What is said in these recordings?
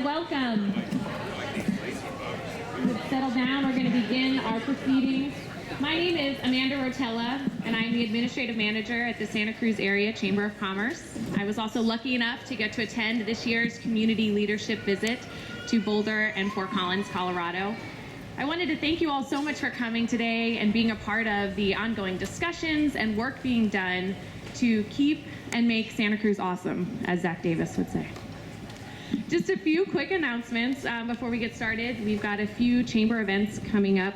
Welcome. Let's settle down. We're going to begin our proceedings. My name is Amanda Rotella, and I'm the Administrative Manager at the Santa Cruz Area Chamber of Commerce. I was also lucky enough to get to attend this year's Community Leadership Visit to Boulder and Fort Collins, Colorado. I wanted to thank you all so much for coming today and being a part of the ongoing discussions and work being done to keep and make Santa Cruz awesome, as Zach Davis would say. Just a few quick announcements before we get started. We've got a few chamber events coming up.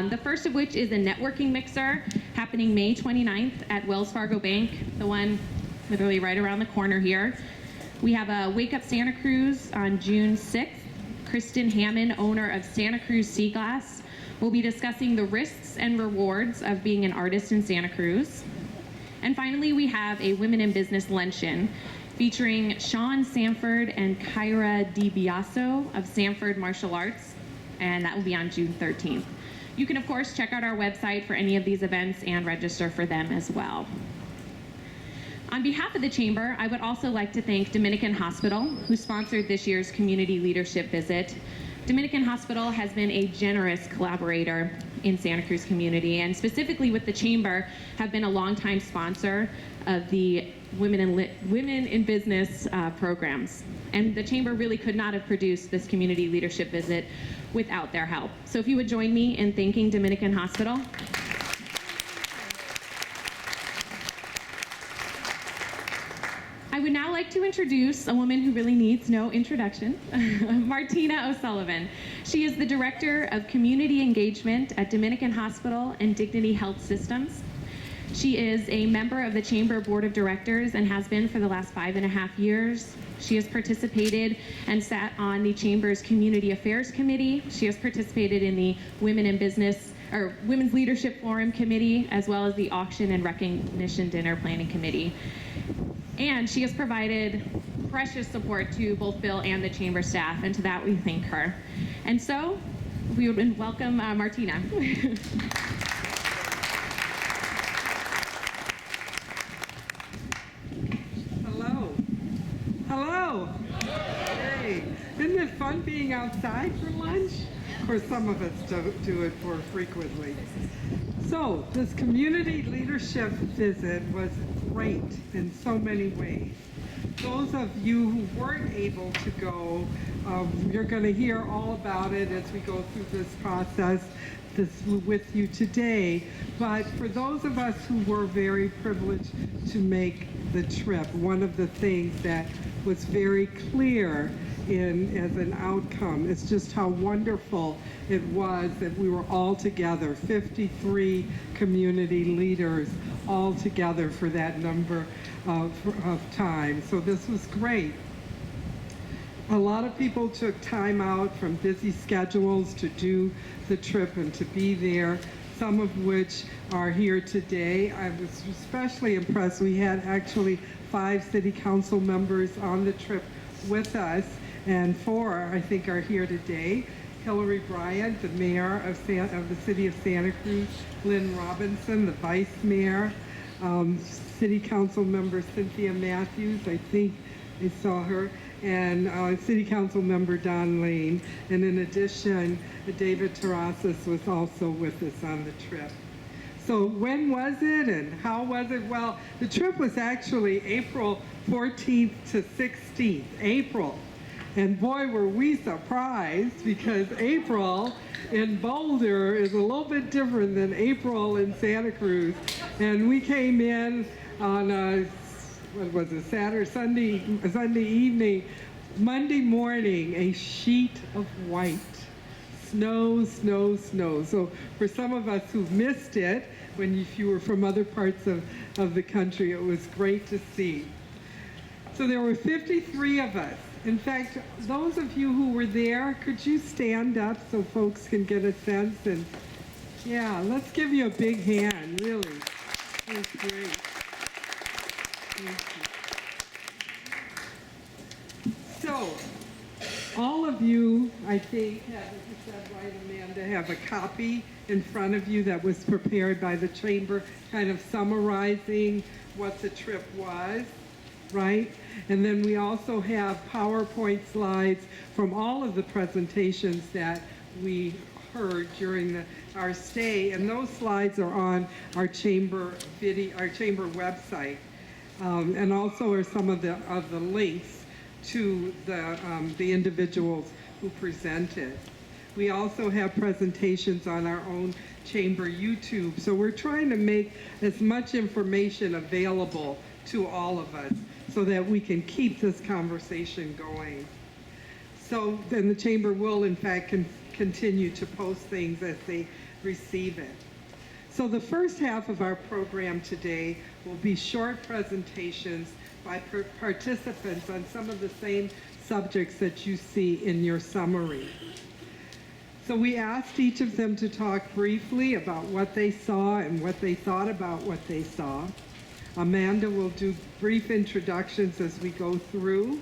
The first of which is a networking mixer happening May 29th at Wells Fargo Bank, the one literally right around the corner here. We have a Wake Up Santa Cruz on June 6th. Kristen Hammond, owner of Santa Cruz Sea Glass, will be discussing the risks and rewards of being an artist in Santa Cruz. And finally, we have a Women in Business Luncheon featuring Sean Sanford and Kyra DiBiaso of Sanford Martial Arts, and that will be on June 13th. You can, of course, check out our website for any of these events and register for them as well. On behalf of the Chamber, I would also like to thank Dominican Hospital, who sponsored this year's Community Leadership Visit. Dominican Hospital has been a generous collaborator in Santa Cruz community, and specifically with the Chamber, have been a longtime sponsor of the Women in Business programs. And the Chamber really could not have produced this Community Leadership Visit without their help. So if you would join me in thanking Dominican Hospital. I would now like to introduce a woman who really needs no introduction, Martina O'Sullivan. She is the Director of Community Engagement at Dominican Hospital and Dignity Health Systems. She is a member of the Chamber Board of Directors and has been for the last 5.5 years. She has participated and sat on the Chamber's Community Affairs Committee. She has participated in the Women in Business or Women's Leadership Forum Committee, as well as the Auction and Recognition Dinner Planning Committee. And she has provided precious support to both Bill and the Chamber staff, and to that we thank her. And so we would welcome Martina. Hello. Hey, isn't it fun being outside for lunch? Of course, some of us do it more frequently. So this community leadership visit was great in so many ways. Those of you who weren't able to go, you're going to hear all about it as we go through this process with you today. But for those of us who were very privileged to make the trip, one of the things that was very clear as an outcome is just how wonderful it was that we were all together, 53 community leaders all together for that number of time. So this was great. A lot of people took time out from busy schedules to do the trip and to be there, some of which are here today. I was especially impressed. We had actually 5 city council members on the trip with us, and 4, I think, are here today. Hilary Bryant, the mayor of the city of Santa Cruz, Lynn Robinson, the vice mayor, city council member Cynthia Matthews, I think I saw her, and city council member Don Lane. And in addition, David Terrazas was also with us on the trip. So when was it and how was it? Well, the trip was actually April 14th to 16th, April. And boy, were we surprised, because April in Boulder is a little bit different than April in Santa Cruz. And we came in on what was it, Sunday evening, Monday morning, a sheet of white. Snow, snow, snow. So for some of us who missed it, if you were from other parts of the country, it was great to see. So there were 53 of us. In fact, those of you who were there, could you stand up so folks can get a sense? And yeah, let's give you a big hand, really. It was great. Thank you. So, all of you, I think, have, as you said, right, Amanda, have a copy in front of you that was prepared by the Chamber, kind of summarizing what the trip was, right? And then we also have PowerPoint slides from all of the presentations that we heard during our stay, and those slides are on our Chamber website, and also are some of the links to the individuals who presented. We also have presentations on our own Chamber YouTube, so we're trying to make as much information available to all of us so that we can keep this conversation going. So then the Chamber will, in fact, continue to post things as they receive it. So the first half of our program today will be short presentations by participants on some of the same subjects that you see in your summary. So we asked each of them to talk briefly about what they saw and what they thought about what they saw. Amanda will do brief introductions as we go through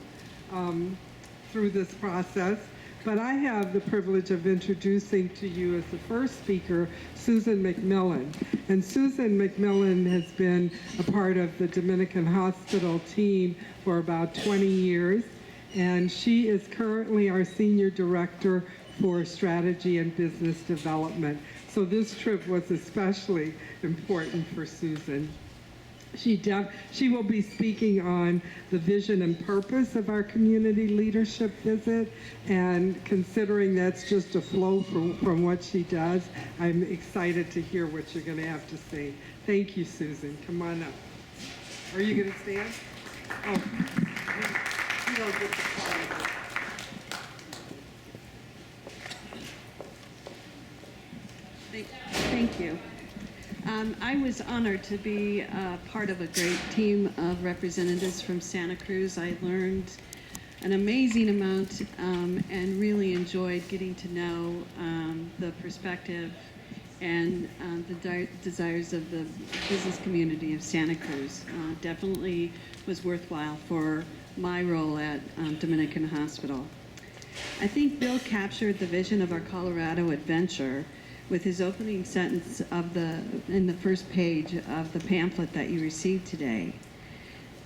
this process. But I have the privilege of introducing to you as the first speaker, Susan MacMillan. And Susan MacMillan has been a part of the Dominican Hospital team for about 20 years. And she is currently our Senior Director for Strategy and Business Development. So this trip was especially important for Susan. She will be speaking on the vision and purpose of our community leadership visit, and considering that's just a flow from what she does, I'm excited to hear what you're going to have to say. Thank you, Susan. Come on up. Are you going to stand? Oh, you don't get the call. Thank you. I was honored to be part of a great team of representatives from Santa Cruz. I learned an amazing amount and really enjoyed getting to know the perspective and the desires of the business community of Santa Cruz. Definitely was worthwhile for my role at Dominican Hospital. I think Bill captured the vision of our Colorado adventure with his opening sentence in the first page of the pamphlet that you received today.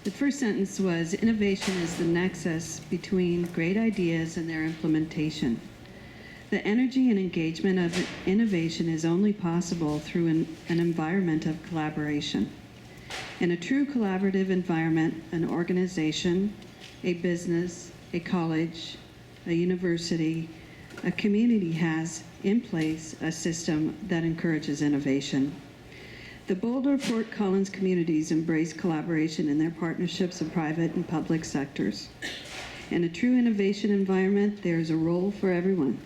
The first sentence was, "Innovation is the nexus between great ideas and their implementation. The energy and engagement of innovation is only possible through an environment of collaboration. In a true collaborative environment, an organization, a business, a college, a university, a community has in place a system that encourages innovation. The Boulder-Fort Collins communities embrace collaboration in their partnerships of private and public sectors. In a true innovation environment, there is a role for everyone,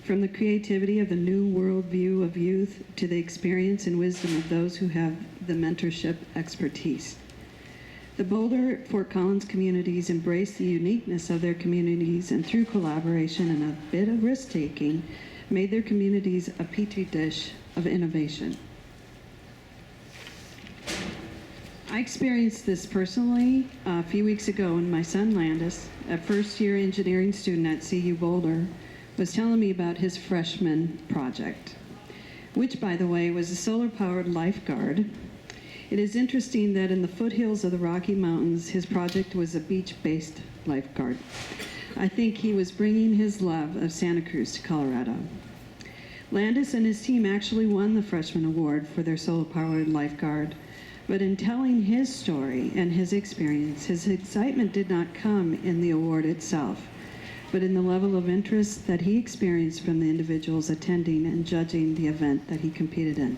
from the creativity of a new worldview of youth to the experience and wisdom of those who have the mentorship expertise. The Boulder-Fort Collins communities embrace the uniqueness of their communities, and through collaboration and a bit of risk-taking, made their communities a petri dish of innovation." I experienced this personally a few weeks ago when my son Landis, a first-year engineering student at CU Boulder, was telling me about his freshman project, which, by the way, was a solar-powered lifeguard. It is interesting that in the foothills of the Rocky Mountains, his project was a beach-based lifeguard. I think he was bringing his love of Santa Cruz to Colorado. Landis and his team actually won the freshman award for their solar-powered lifeguard, But in telling his story and his experience, his excitement did not come in the award itself, but in the level of interest that he experienced from the individuals attending and judging the event that he competed in.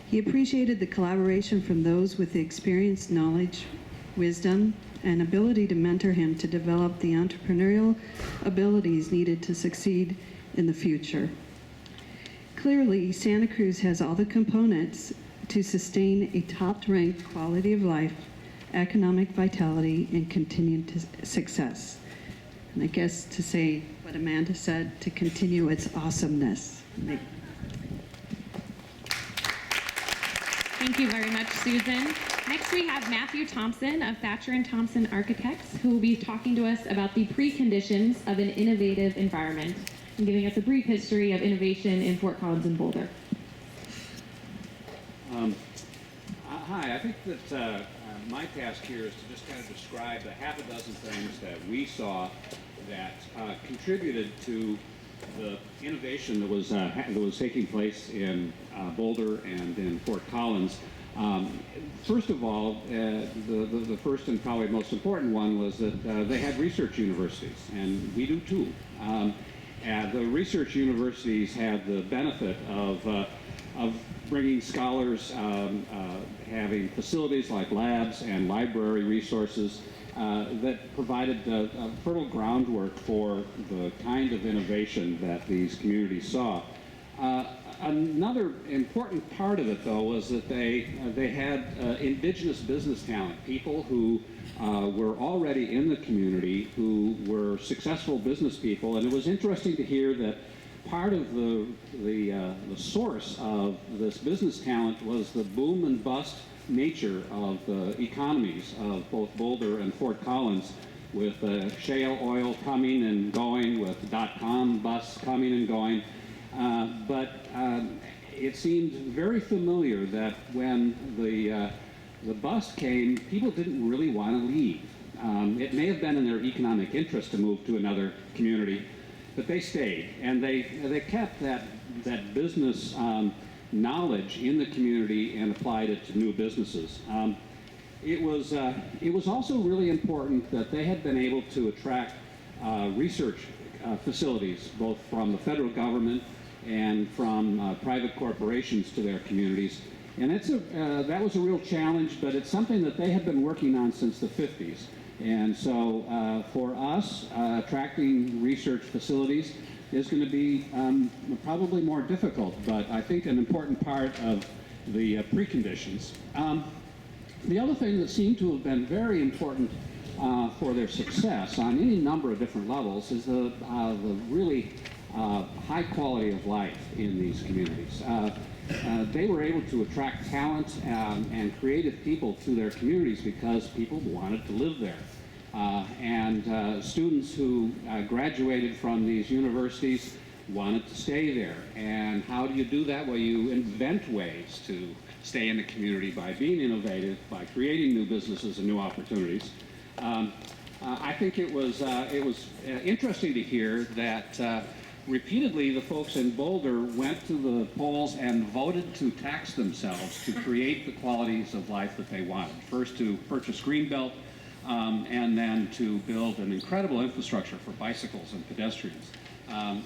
He appreciated the collaboration from those with the experience, knowledge, wisdom, and ability to mentor him to develop the entrepreneurial abilities needed to succeed in the future. Clearly, Santa Cruz has all the components to sustain a top-ranked quality of life, economic vitality, and continued success. And I guess to say what Amanda said, to continue its awesomeness. Thank you very much, Susan. Next, we have Matthew Thompson of Thatcher and Thompson Architects, who will be talking to us about the preconditions of an innovative environment and giving us a brief history of innovation in Fort Collins and Boulder. Hi, I think that my task here is to just kind of describe the half a dozen things that we saw that contributed to the innovation that was taking place in Boulder and in Fort Collins. First of all, the first and probably most important one was that they had research universities, and we do too. The research universities had the benefit of bringing scholars, having facilities like labs and library resources that provided a fertile groundwork for the kind of innovation that these communities saw. Another important part of it, though, was that they had indigenous business talent, people who were already in the community, who were successful business people, and it was interesting to hear that part of the source of this business talent was the boom and bust nature of the economies of both Boulder and Fort Collins, with shale oil coming and going, with dot-com busts coming and going. But it seemed very familiar that when the bust came, people didn't really want to leave. It may have been in their economic interest to move to another community, but they stayed, and they kept that business knowledge in the community and applied it to new businesses. It was also really important that they had been able to attract research facilities, both from the federal government and from private corporations, to their communities. And that was a real challenge, but it's something that they had been working on since the 50s. And so for us, attracting research facilities is going to be probably more difficult, but I think an important part of the preconditions. The other thing that seemed to have been very important for their success on any number of different levels is the really high quality of life in these communities. They were able to attract talent and creative people to their communities because people wanted to live there. And students who graduated from these universities wanted to stay there. And how do you do that? Well, you invent ways to stay in the community by being innovative, by creating new businesses and new opportunities. I think it was interesting to hear that repeatedly the folks in Boulder went to the polls and voted to tax themselves to create the qualities of life that they wanted. First to purchase Greenbelt, and then to build an incredible infrastructure for bicycles and pedestrians.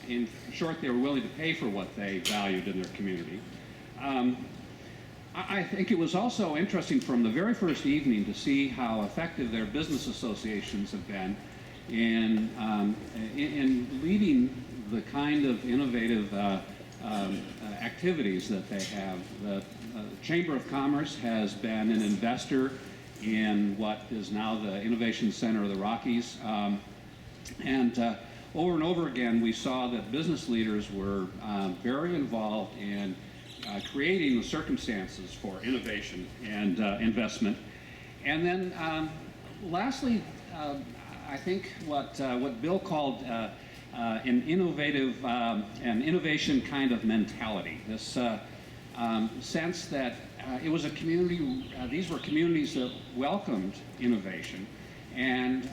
In short, they were willing to pay for what they valued in their community. I think it was also interesting from the very first evening to see how effective their business associations have been in leading the kind of innovative activities that they have. The Chamber of Commerce has been an investor in what is now the Innovation Center of the Rockies. Over and over again, we saw that business leaders were very involved in creating the circumstances for innovation and investment. And then lastly, I think what Bill called an innovation kind of mentality. This sense that it was a community, these were communities that welcomed innovation, and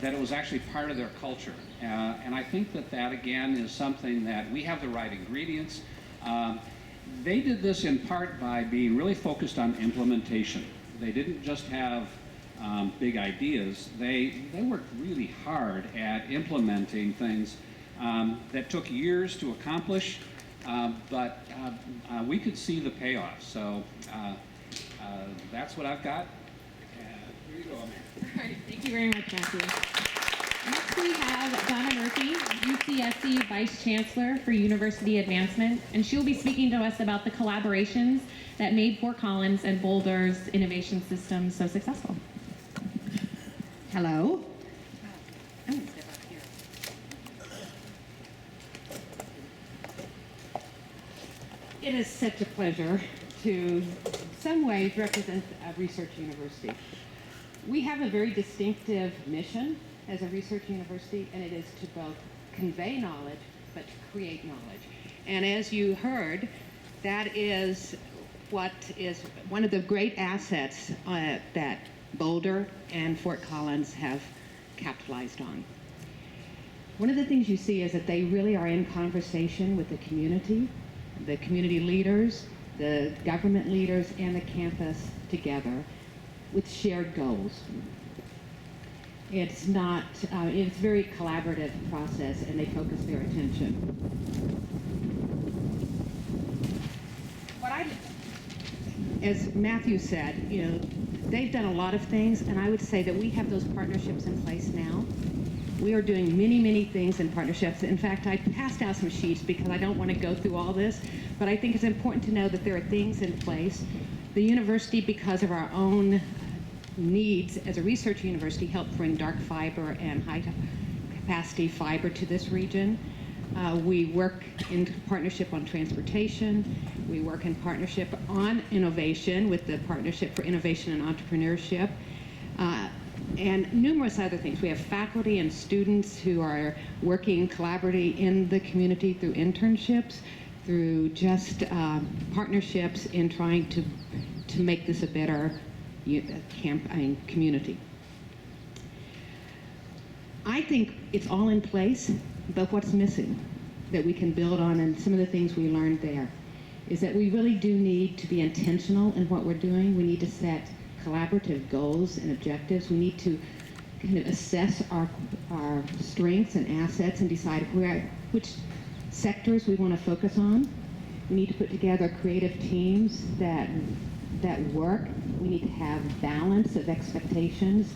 that it was actually part of their culture. And I think that again is something that we have the right ingredients. They did this in part by being really focused on implementation. They didn't just have big ideas. They worked really hard at implementing things that took years to accomplish, but we could see the payoff. So that's what I've got. Here you go, Amanda. All right, thank you very much, Matthew. Next we have Donna Murphy-UCSC Vice Chancellor for University Advancement, and she will be speaking to us about the collaborations that made Fort Collins and Boulder's innovation system so successful. Hello. I'm going to step up here. It is such a pleasure to, in some ways, represent a research university. We have a very distinctive mission as a research university, and it is to both convey knowledge, but to create knowledge. And as you heard, that is what is one of the great assets that Boulder and Fort Collins have capitalized on. One of the things you see is that they really are in conversation with the community leaders, the government leaders, and the campus together with shared goals. It's not, it's a very collaborative process, and they focus their attention. As Matthew said, you know, they've done a lot of things, and I would say that we have those partnerships in place now. We are doing many, many things in partnerships. In fact, I passed out some sheets because I don't want to go through all this, but I think it's important to know that there are things in place. The university, because of our own needs as a research university, helped bring dark fiber and high capacity fiber to this region. We work in partnership on transportation. We work in partnership on innovation with the Partnership for Innovation and Entrepreneurship, and numerous other things. We have faculty and students who are working collaboratively in the community through internships, through just partnerships in trying to make this a better community. I think it's all in place, but what's missing that we can build on, and some of the things we learned there, is that we really do need to be intentional in what we're doing. We need to set collaborative goals and objectives. We need to kind of assess our strengths and assets and decide which sectors we want to focus on. We need to put together creative teams that work. We need to have balance of expectations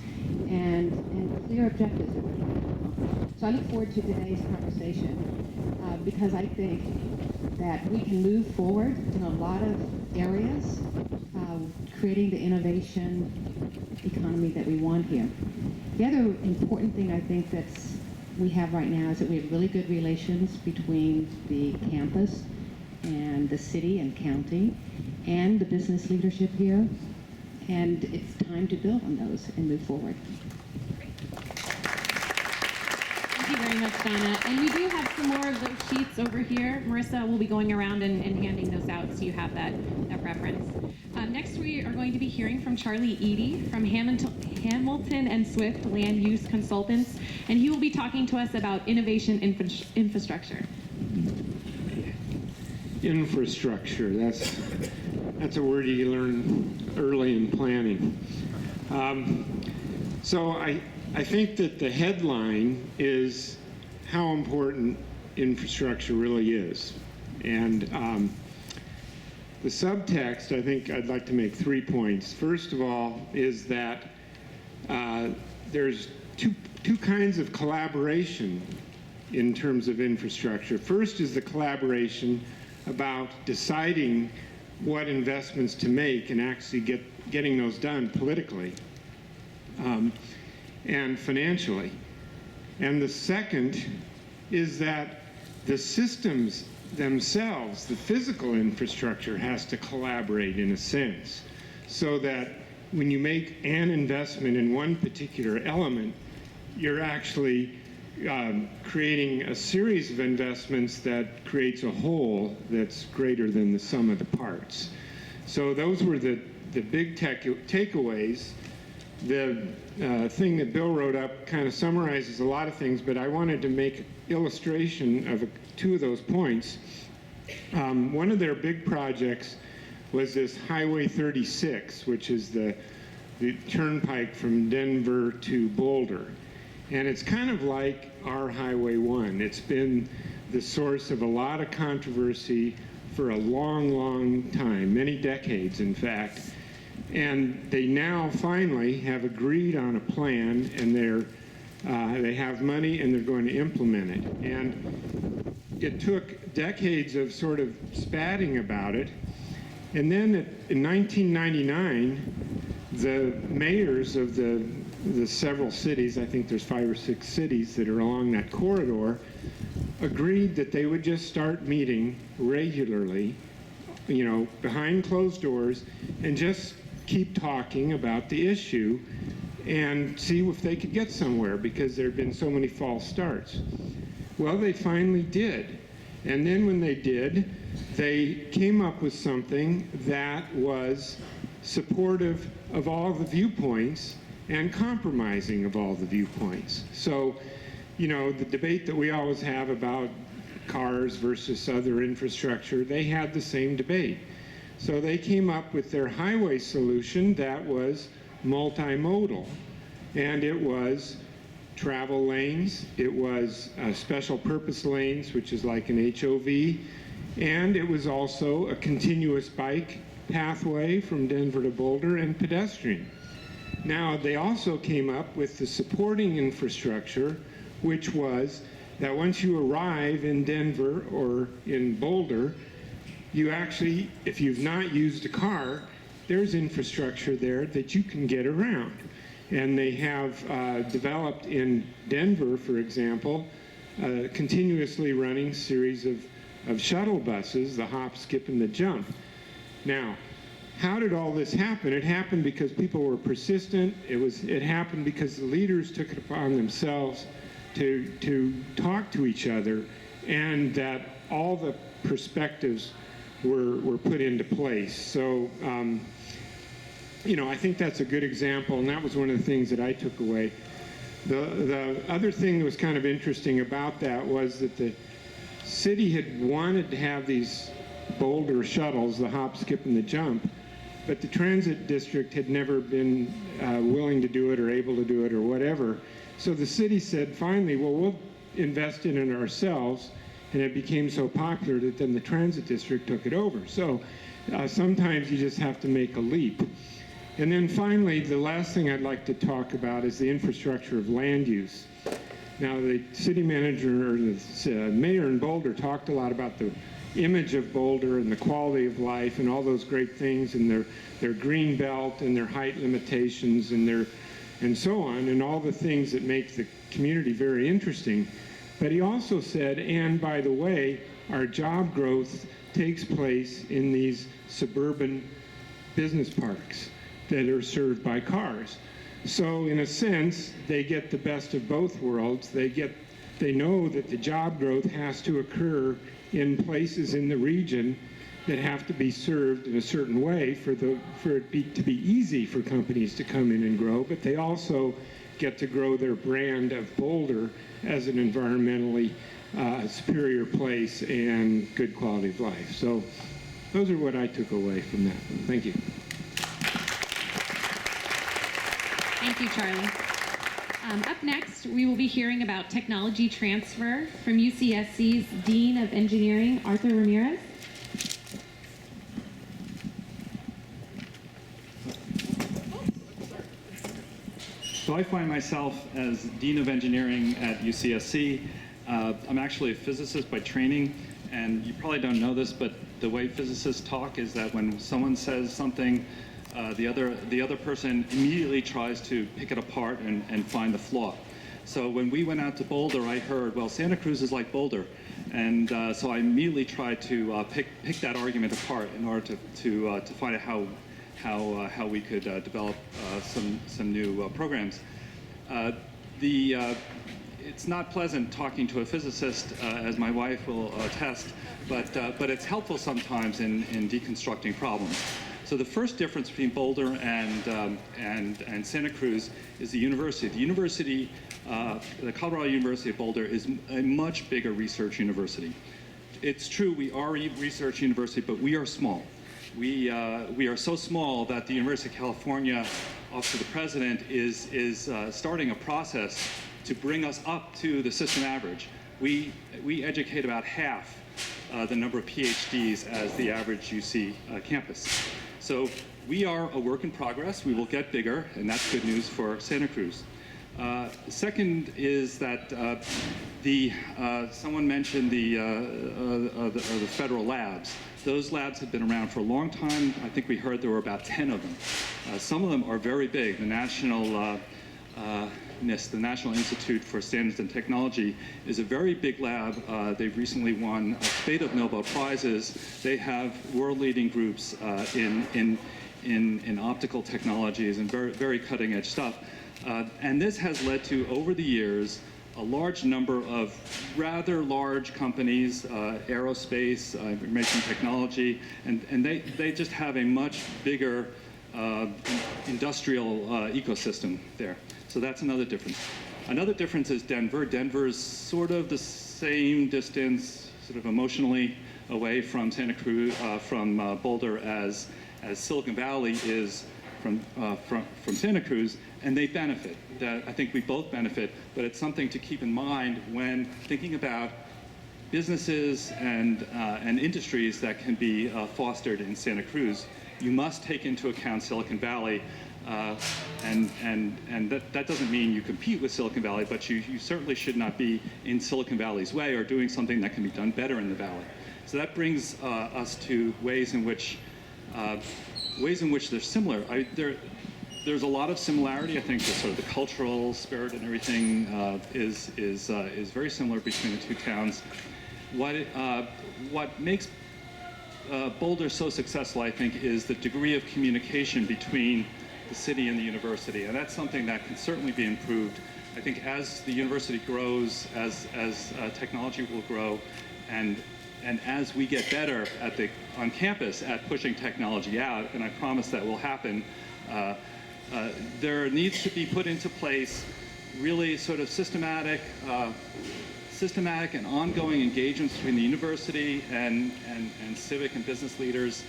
and clear objectives that we're trying to accomplish. So I look forward to today's conversation because I think that we can move forward in a lot of areas, creating the innovation economy that we want here. The other important thing I think we have right now is that we have really good relations between the campus and the city and county and the business leadership here, and it's time to build on those and move forward. Thank you very much, Donna. And we do have some more of those sheets over here. Marissa will be going around and handing those out so you have that reference. Next, we are going to be hearing from Charlie Eadie from Hamilton and Swift Land Use Consultants, and he will be talking to us about innovation infrastructure. Infrastructure, that's a word you learn early in planning. So I think that the headline is how important infrastructure really is. And the subtext, I think I'd like to make 3 points. First of all is that there's two kinds of collaboration in terms of infrastructure. First is the collaboration about deciding what investments to make and actually getting those done politically and financially. And the second is that the systems themselves, the physical infrastructure, has to collaborate in a sense, so that when you make an investment in one particular element, you're actually creating a series of investments that creates a whole that's greater than the sum of the parts. So those were the big takeaways. The thing that Bill wrote up kind of summarizes a lot of things, but I wanted to make illustration of two of those points. One of their big projects was this Highway 36, which is the turnpike from Denver to Boulder. And it's kind of like our Highway 1. It's been the source of a lot of controversy for a long, long time, many decades, in fact. And they now finally have agreed on a plan, and they have money, and they're going to implement it. And it took decades of sort of spatting about it. And then in 1999, the mayors of the several cities, I think there's 5 or 6 cities that are along that corridor, agreed that they would just start meeting regularly, you know, behind closed doors, and just keep talking about the issue and see if they could get somewhere, because there had been so many false starts. Well, they finally did. And then when they did, they came up with something that was supportive of all the viewpoints and compromising of all the viewpoints. So, you know, the debate that we always have about cars versus other infrastructure, they had the same debate. So they came up with their highway solution that was multimodal. And it was travel lanes, it was special purpose lanes, which is like an HOV, and it was also a continuous bike pathway from Denver to Boulder and pedestrian. Now, they also came up with the supporting infrastructure, which was that once you arrive in Denver or in Boulder, you actually, if you've not used a car, there's infrastructure there that you can get around. And they have developed in Denver, for example, a continuously running series of shuttle buses, the hop, skip, and the jump. Now, how did all this happen? It happened because people were persistent. It happened because the leaders took it upon themselves to talk to each other, and that all the perspectives were put into place. So, you know, I think that's a good example, and that was one of the things that I took away. The other thing that was kind of interesting about that was that the city had wanted to have these Boulder shuttles, the hop, skip, and the jump, but the transit district had never been willing to do it or able to do it or whatever. So the city said, finally, well, we'll invest in it ourselves, and it became so popular that then the transit district took it over. So sometimes you just have to make a leap. And then finally, the last thing I'd like to talk about is the infrastructure of land use. Now, the city manager or the mayor in Boulder talked a lot about the image of Boulder and the quality of life and all those great things, and their green belt and their height limitations and so on, and all the things that make the community very interesting. But he also said, and by the way, our job growth takes place in these suburban business parks that are served by cars. So in a sense, they get the best of both worlds. They know that the job growth has to occur in places in the region that have to be served in a certain way for it to be easy for companies to come in and grow, but they also get to grow their brand of Boulder as an environmentally superior place and good quality of life. So those are what I took away from that. Thank you. Thank you, Charlie. Up next, we will be hearing about technology transfer from UCSC's Dean of Engineering, Arthur Ramirez. So I find myself as Dean of Engineering at UCSC. I'm actually a physicist by training, and you probably don't know this, but the way physicists talk is that when someone says something, the other person immediately tries to pick it apart and find the flaw. So when we went out to Boulder, I heard, well, Santa Cruz is like Boulder, and so I immediately tried to pick that argument apart in order to find out how we could develop some new programs. It's not pleasant talking to a physicist, as my wife will attest, but it's helpful sometimes in deconstructing problems. So the first difference between Boulder and Santa Cruz is the university. The Colorado University of Boulder is a much bigger research university. it's true, we are a research university, but we are small. We are so small that the University of California Office of the President is starting a process to bring us up to the system average. We educate about half the number of PhDs as the average UC campus. So we are a work in progress. We will get bigger, and that's good news for Santa Cruz. Second is that someone mentioned the federal labs. Those labs have been around for a long time. I think we heard there were about 10 of them. Some of them are very big. The National Institute for Standards and Technology is a very big lab. They've recently won a spate of Nobel Prizes. They have world-leading groups in optical technologies and very, very cutting-edge stuff. And this has led to, over the years, a large number of rather large companies, aerospace, information technology, and they just have a much bigger industrial ecosystem there. So that's another difference. Another difference is Denver. Denver's sort of the same distance, sort of emotionally, away from Santa Cruz, from Boulder as Silicon Valley is from Santa Cruz, and they benefit. I think we both benefit, but it's something to keep in mind when thinking about businesses and industries that can be fostered in Santa Cruz. You must take into account Silicon Valley, and that doesn't mean you compete with Silicon Valley, but you certainly should not be in Silicon Valley's way or doing something that can be done better in the Valley. So that brings us to ways in which they're similar. There's a lot of similarity. I think the sort of the cultural spirit and everything is very similar between the two towns. What makes Boulder so successful, I think, is the degree of communication between the city and the university, and that's something that can certainly be improved. I think as the university grows, as technology will grow, and as we get better on campus at pushing technology out, and I promise that will happen, there needs to be put into place really sort of systematic and ongoing engagements between the university and civic and business leaders.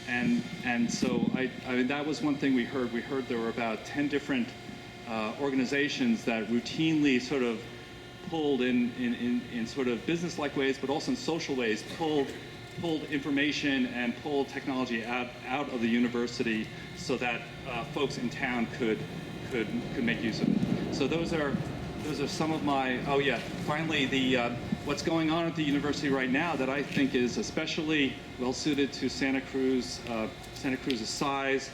And so I mean, that was one thing we heard. We heard there were about 10 different organizations that routinely sort of pulled in sort of business-like ways, but also in social ways, pulled information and pulled technology out of the university so that folks in town could make use of it. So those are some of my, oh yeah, finally what's going on at the university right now that I think is especially well suited to Santa Cruz's size,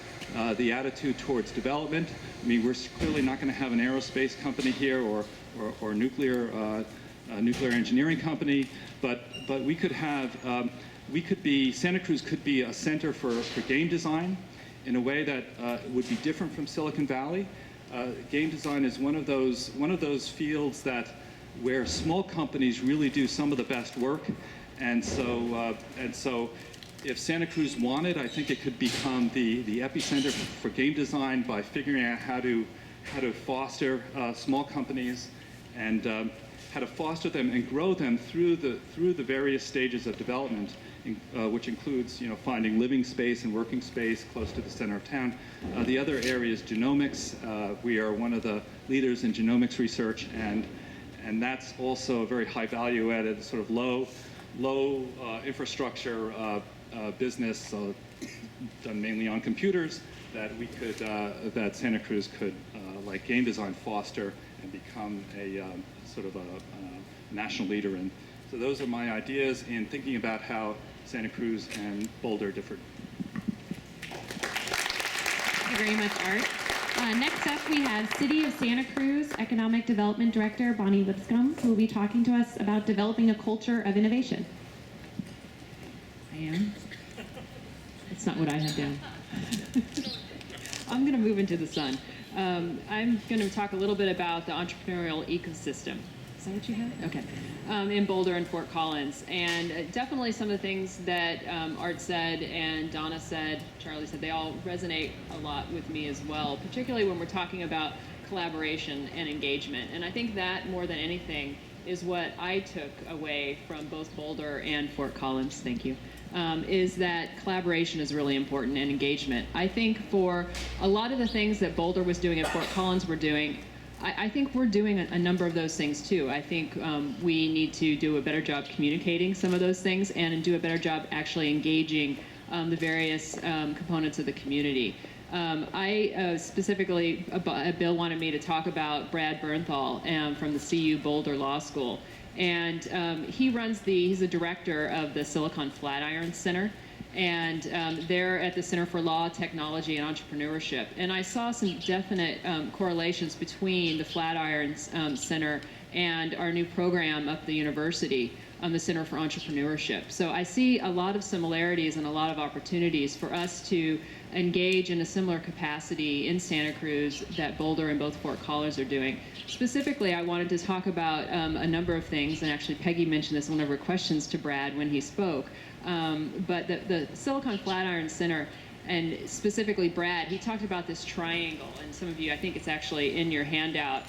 the attitude towards development. I mean, we're clearly not going to have an aerospace company here or nuclear engineering company, but we could have, Santa Cruz could be a center for game design in a way that would be different from Silicon Valley. Game design is one of those fields where small companies really do some of the best work, and so if Santa Cruz wanted, I think it could become the epicenter for game design by figuring out how to foster small companies and how to foster them and grow them through the various stages of development, which includes finding living space and working space close to the center of town. The other area is genomics. We are one of the leaders in genomics research, and that's also a very high value added, sort of low infrastructure business done mainly on computers that Santa Cruz could, like game design, foster and become a sort of a national leader in. So those are my ideas in thinking about how Santa Cruz and Boulder differed. Thank you very much, Art. Next up, we have City of Santa Cruz Economic Development Director Bonnie Lipscomb, who will be talking to us about developing a culture of innovation. I am? That's not what I have down. I'm going to move into the sun. I'm going to talk a little bit about the entrepreneurial ecosystem. Is that what you have? Okay. In Boulder and Fort Collins. And definitely some of the things that Art said and Donna said, Charlie said, they all resonate a lot with me as well, particularly when we're talking about collaboration and engagement. And I think that more than anything is what I took away from both Boulder and Fort Collins. Thank you. Is that collaboration is really important and engagement. I think for a lot of the things that Boulder was doing and Fort Collins were doing, I think we're doing a number of those things too. I think we need to do a better job communicating some of those things and do a better job actually engaging the various components of the community. I specifically, Bill wanted me to talk about Brad Bernthal from the CU Boulder Law School. And he's the director of the Silicon Flatiron Center. And they're at the Center for Law, Technology, and Entrepreneurship. And I saw some definite correlations between the Flatiron Center and our new program up the university, the Center for Entrepreneurship. So I see a lot of similarities and a lot of opportunities for us to engage in a similar capacity in Santa Cruz that Boulder and both Fort Collins are doing. Specifically, I wanted to talk about a number of things, and actually Peggy mentioned this in one of her questions to Brad when he spoke. But the Silicon Flatiron Center, and specifically Brad, he talked about this triangle, and some of you, I think it's actually in your handout,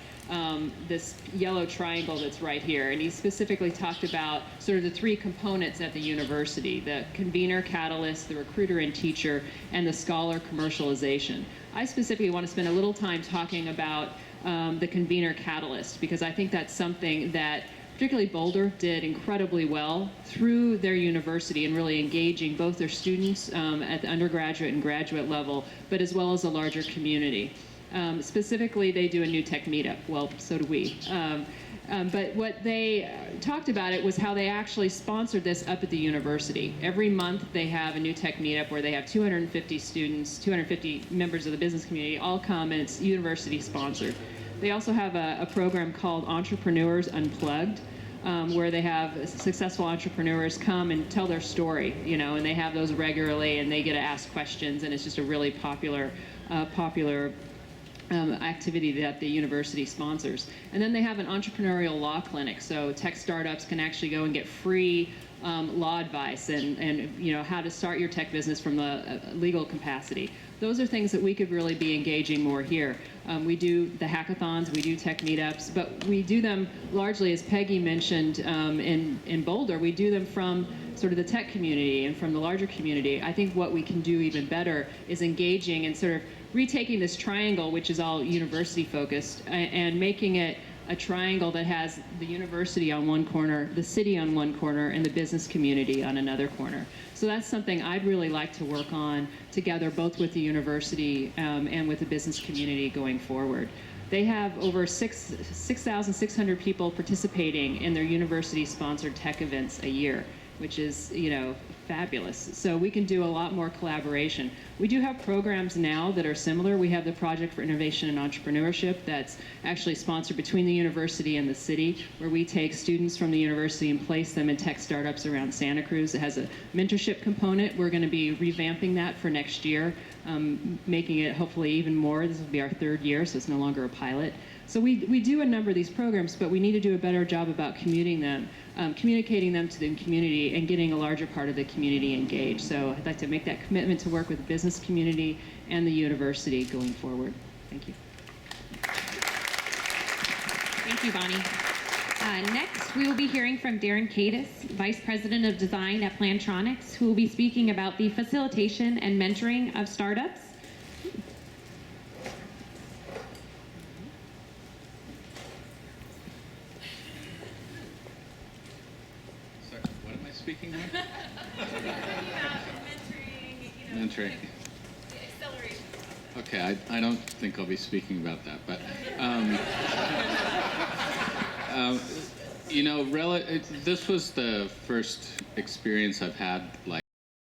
this yellow triangle that's right here. And he specifically talked about sort of the three components at the university: the convener catalyst, the recruiter and teacher, and the scholar commercialization. I specifically want to spend a little time talking about the convener catalyst, because I think that's something that particularly Boulder did incredibly well through their university in really engaging both their students at the undergraduate and graduate level, but as well as a larger community. Specifically, they do a new tech meetup. Well, so do we. But what they talked about it was how they actually sponsored this up at the university. Every month they have a new tech meetup where they have 250 students, 250 members of the business community all come, and it's university sponsored. They also have a program called Entrepreneurs Unplugged, where they have successful entrepreneurs come and tell their story, and they have those regularly, and they get to ask questions, and it's just a really popular activity that the university sponsors. And then they have an entrepreneurial law clinic, so tech startups can actually go and get free law advice and how to start your tech business from the legal capacity. Those are things that we could really be engaging more here. We do the hackathons, we do tech meetups, but we do them largely, as Peggy mentioned, in Boulder, we do them from sort of the tech community and from the larger community. I think what we can do even better is engaging and sort of retaking this triangle, which is all university focused, and making it a triangle that has the university on one corner, the city on one corner, and the business community on another corner. So that's something I'd really like to work on together, both with the university and with the business community going forward. They have over 6,600 people participating in their university-sponsored tech events a year, which is, fabulous. So we can do a lot more collaboration. We do have programs now that are similar. We have the Project for Innovation and Entrepreneurship that's actually sponsored between the university and the city, where we take students from the university and place them in tech startups around Santa Cruz. It has a mentorship component. We're going to be revamping that for next year, making it hopefully even more. This will be our third year, so it's no longer a pilot. So we do a number of these programs, but we need to do a better job about communicating them to the community and getting a larger part of the community engaged. So I'd like to make that commitment to work with the business community and the university going forward. Thank you. Thank you, Bonnie. Next, we will be hearing from Darrin Caddes, Vice President of Design at Plantronics, who will be speaking about the facilitation and mentoring of startups. Speaking of? Mentoring. Acceleration. Okay, I don't think I'll be speaking about that, but this was the first experience I've had like